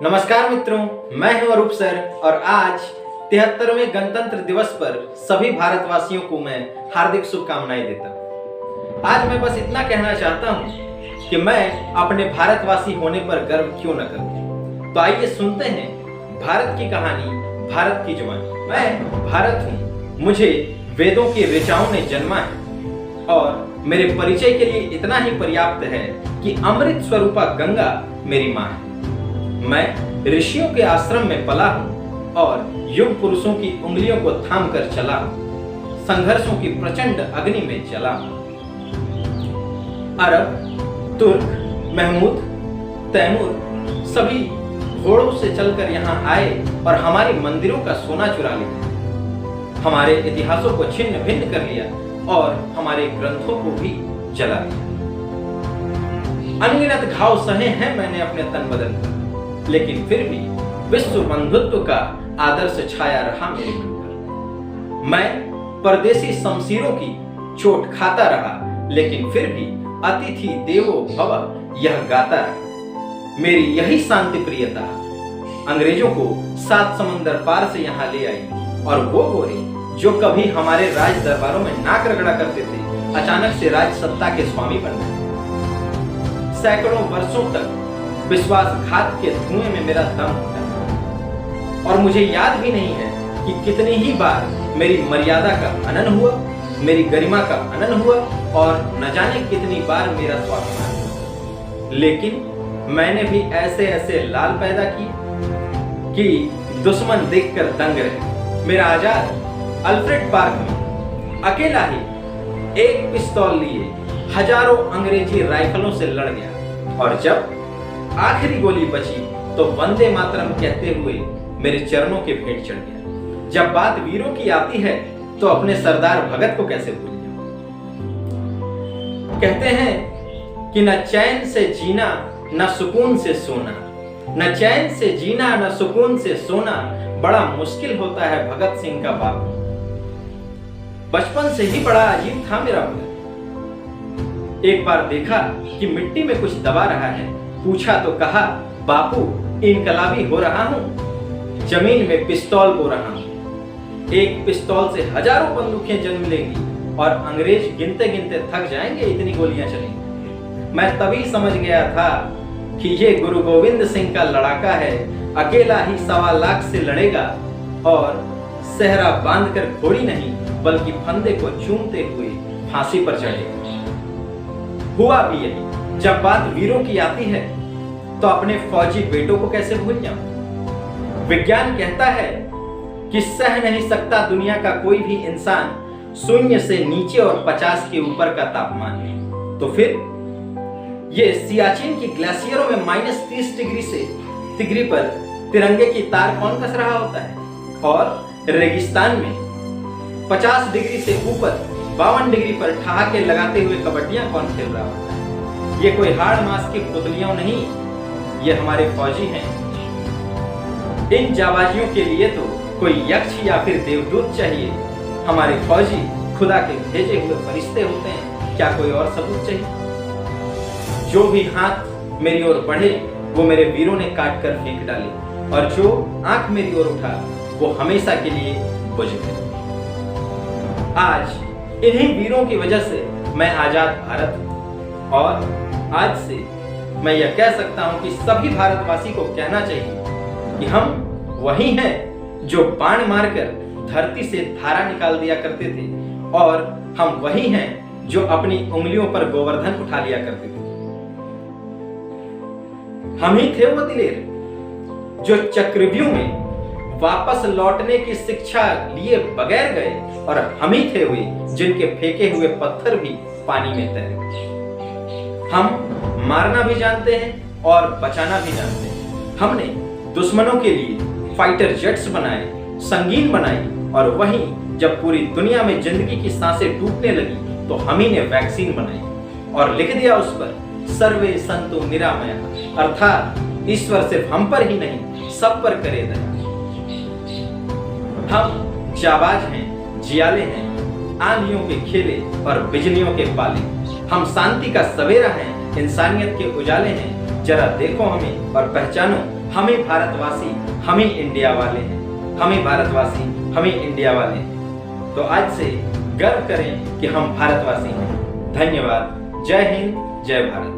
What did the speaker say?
नमस्कार मित्रों, मैं हूं अरूप सर और आज 73वें गणतंत्र दिवस पर सभी भारतवासियों को मैं हार्दिक शुभकामनाएं देता हूं। आज मैं बस इतना कहना चाहता हूं कि मैं अपने भारतवासी होने पर गर्व क्यों न करूं। तो आइए सुनते हैं भारत की कहानी, भारत की जुबानी। मैं भारत हूं, मुझे वेदों की ऋचाओं ने जन्मा है और मेरे परिचय के लिए इतना ही पर्याप्त है कि अमृत स्वरूपा गंगा मेरी माँ है। मैं ऋषियों के आश्रम में पला हूं और युग पुरुषों की उंगलियों को थाम कर चला हूं, संघर्षों की प्रचंड अग्नि में जला हूं। अरब, तुर्क, महमूद, तैमूर सभी घोड़ों से चलकर यहाँ आए और हमारे मंदिरों का सोना चुरा लिया, हमारे इतिहासों को छिन्न भिन्न कर लिया और हमारे ग्रंथों को भी जला दिया। अनगिनत घाव सहे हैं मैंने अपने तन बदन पर, लेकिन फिर भी विश्व बंधुत्व का आदर्श छाया रहा मेरे मन पर। मैं परदेसी शमशीरों की चोट खाता रहा, लेकिन फिर भी अतिथि देवो भव यह गाता रहा। मेरी यही शांति प्रियता अंग्रेजों को 7 समंदर पार से यहाँ ले आई और वो गोरे जो कभी हमारे राज दरबारों में नाक रगड़ा करते थे, अचानक से राज सत्ता के स्वामी बन गए। सैकड़ों वर्षों तक विश्वासघात के धुएं में मेरा दम घुटा और मुझे याद भी नहीं है कि कितनी ही बार मेरी मर्यादा का हनन हुआ, मेरी गरिमा का हनन हुआ और न जाने कितनी बार मेरा स्वाभिमान हुआ। लेकिन मैंने भी ऐसे ऐसे लाल पैदा किए कि दुश्मन देखकर दंग रहे। मेरा आजाद अल्फ्रेड पार्क में अकेला ही एक पिस्तौल लिए हजारों अंग्रेजी राइफलों से लड़ गया और जब आखिरी गोली बची तो वंदे मातरम कहते हुए मेरे चरणों के भेंट चढ़ गया। जब बात वीरों की आती है तो अपने सरदार भगत को कैसे भूल जाऊं। कहते हैं कि न चैन से जीना न सुकून से सोना, न चैन से जीना न सुकून से सोना, बड़ा मुश्किल होता है भगत सिंह का बाप। बचपन से ही बड़ा अजीब था मेरा भगत। एक बार देखा कि मिट्टी में कुछ दबा रहा है, पूछा तो कहा, बापू इनकलाबी हो रहा हूं, जमीन में पिस्तौल बो रहा हूं। एक पिस्तौल से हजारों बंदूकें जन्म लेंगी और अंग्रेज गिनते गिनते थक जाएंगे, इतनी गोलियां चलेंगी। मैं तभी समझ गया था कि ये गुरु गोविंद सिंह का लड़ाका है, अकेला ही 1.25 लाख से लड़ेगा और सेहरा बांधकर घोड़ी नहीं बल्कि फंदे को चूमते हुए फांसी पर चढ़ेगा। हुआ भी यही। जब बात वीरों की आती है तो अपने फौजी बेटों को कैसे भूल जाऊं। विज्ञान कहता है कि सह नहीं सकता दुनिया का कोई भी इंसान 0 से नीचे और 50 के ऊपर का तापमान है। तो फिर ये सियाचिन की ग्लेशियरों में -30 डिग्री पर तिरंगे की तार कौन कस रहा होता है और रेगिस्तान में 50 डिग्री से ऊपर 52 डिग्री पर ठहाके लगाते हुए कबड्डियां कौन खेल रहा होता है। ये कोई हाड़ मास की पुतलियों नहीं, ये हमारे फौजी हैं। इन जाबाजियों के लिए तो कोई यक्ष या फिर देवदूत चाहिए। हमारे फौजी खुदा के भेजे हुए फरिश्ते होते हैं, क्या कोई और सबूत चाहिए। जो भी हाथ मेरी ओर बढ़े वो मेरे वीरों ने काट कर फेंक डाले और जो आंख मेरी ओर उठा वो हमेशा के लिए बुझ गए। आज इन्हीं वीरों की वजह से मैं आजाद भारत हूं और आज से मैं यह कह सकता हूं कि सभी भारतवासी को कहना चाहिए कि हम वही हैं जो बाण मारकर धरती से धारा निकाल दिया करते थे और हम वही हैं जो अपनी उंगलियों पर गोवर्धन उठा लिया करते थे। हम ही थे वो दिलेर जो चक्रव्यूह में वापस लौटने की शिक्षा लिए बगैर गए और हम ही थे वे जिनके फेंके हुए पत्थर भी पानी में तैरे। हम मारना भी जानते हैं और बचाना भी जानते हैं। हमने दुश्मनों के लिए फाइटर जेट्स बनाए, संगीन बनाई और वहीं जब पूरी दुनिया में जिंदगी की सांसें टूटने लगी तो हम ही ने वैक्सीन बनाई और लिख दिया उस पर सर्वे संतो निरामया, अर्थात ईश्वर सिर्फ हम पर ही नहीं सब पर करे दया। हम जाबाज हैं, जियाले हैं, आंधियों के खेले और बिजलियों के पाले। हम शांति का सवेरा हैं, इंसानियत के उजाले हैं। जरा देखो हमें और पहचानो हमें भारतवासी, हमें इंडिया वाले हैं। हमें भारतवासी, हमें इंडिया वाले हैं। तो आज से गर्व करें कि हम भारतवासी हैं। धन्यवाद। जय हिंद, जय भारत।